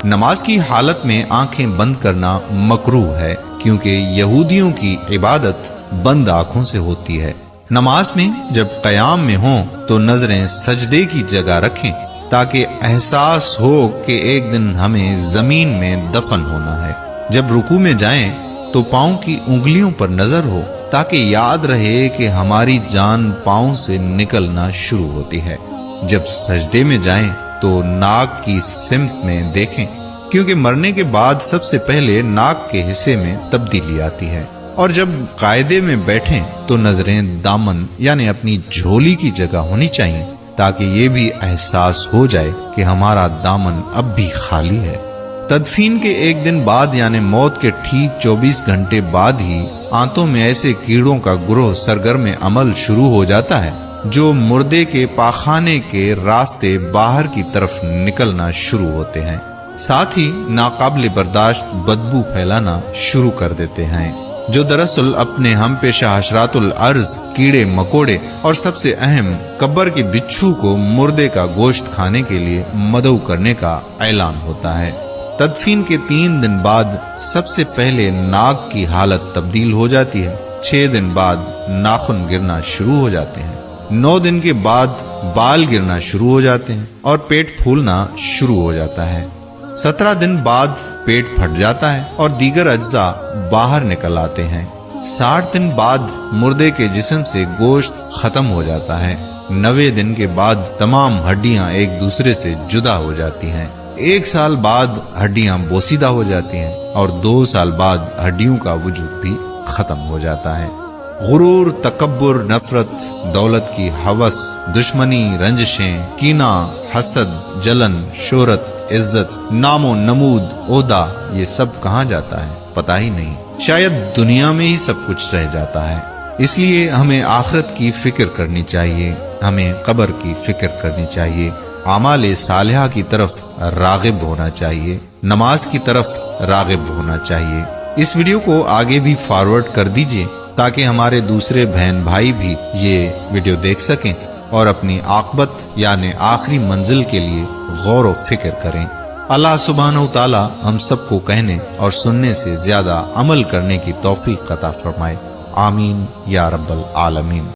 نماز کی حالت میں آنکھیں بند کرنا مکروہ ہے، کیونکہ یہودیوں کی عبادت بند آنکھوں سے ہوتی ہے۔ نماز میں جب قیام میں ہوں تو نظریں سجدے کی جگہ رکھیں، تاکہ احساس ہو کہ ایک دن ہمیں زمین میں دفن ہونا ہے۔ جب رکوع میں جائیں تو پاؤں کی انگلیوں پر نظر ہو، تاکہ یاد رہے کہ ہماری جان پاؤں سے نکلنا شروع ہوتی ہے۔ جب سجدے میں جائیں تو ناک کی سمت میں دیکھیں، کیونکہ مرنے کے بعد سب سے پہلے ناک کے حصے میں تبدیلی آتی ہے۔ اور جب قاعدے میں بیٹھیں تو نظریں دامن یعنی اپنی جھولی کی جگہ ہونی چاہیے، تاکہ یہ بھی احساس ہو جائے کہ ہمارا دامن اب بھی خالی ہے۔ تدفین کے ایک دن بعد یعنی موت کے ٹھیک 24 گھنٹے بعد ہی آنتوں میں ایسے کیڑوں کا گروہ سرگرم عمل شروع ہو جاتا ہے جو مردے کے پاخانے کے راستے باہر کی طرف نکلنا شروع ہوتے ہیں، ساتھ ہی ناقابل برداشت بدبو پھیلانا شروع کر دیتے ہیں، جو دراصل اپنے ہم پیشہ حشرات الارض، کیڑے مکوڑے اور سب سے اہم قبر کے بچھو کو مردے کا گوشت کھانے کے لیے مدعو کرنے کا اعلان ہوتا ہے۔ تدفین کے 3 دن بعد سب سے پہلے ناک کی حالت تبدیل ہو جاتی ہے، 6 دن بعد ناخن گرنا شروع ہو جاتے ہیں، 9 دن کے بعد بال گرنا شروع ہو جاتے ہیں اور پیٹ پھولنا شروع ہو جاتا ہے، 17 دن بعد پیٹ پھٹ جاتا ہے اور دیگر اجزاء باہر نکل آتے ہیں، 60 دن بعد مردے کے جسم سے گوشت ختم ہو جاتا ہے، 90 دن کے بعد تمام ہڈیاں ایک دوسرے سے جدا ہو جاتی ہیں، 1 سال بعد ہڈیاں بوسیدہ ہو جاتی ہیں اور 2 سال بعد ہڈیوں کا وجود بھی ختم ہو جاتا ہے۔ غرور، تکبر، نفرت، دولت کی ہوس، دشمنی، رنجشیں، کینہ، حسد، جلن، شہرت، عزت، نام و نمود، عہدہ، یہ سب کہاں جاتا ہے پتہ ہی نہیں، شاید دنیا میں ہی سب کچھ رہ جاتا ہے۔ اس لیے ہمیں آخرت کی فکر کرنی چاہیے، ہمیں قبر کی فکر کرنی چاہیے، اعمال صالحہ کی طرف راغب ہونا چاہیے، نماز کی طرف راغب ہونا چاہیے۔ اس ویڈیو کو آگے بھی فارورڈ کر دیجئے تاکہ ہمارے دوسرے بہن بھائی بھی یہ ویڈیو دیکھ سکیں اور اپنی عاقبت یعنی آخری منزل کے لیے غور و فکر کریں۔ اللہ سبحانہ و تعالی ہم سب کو کہنے اور سننے سے زیادہ عمل کرنے کی توفیق عطا فرمائے، آمین یا رب العالمین۔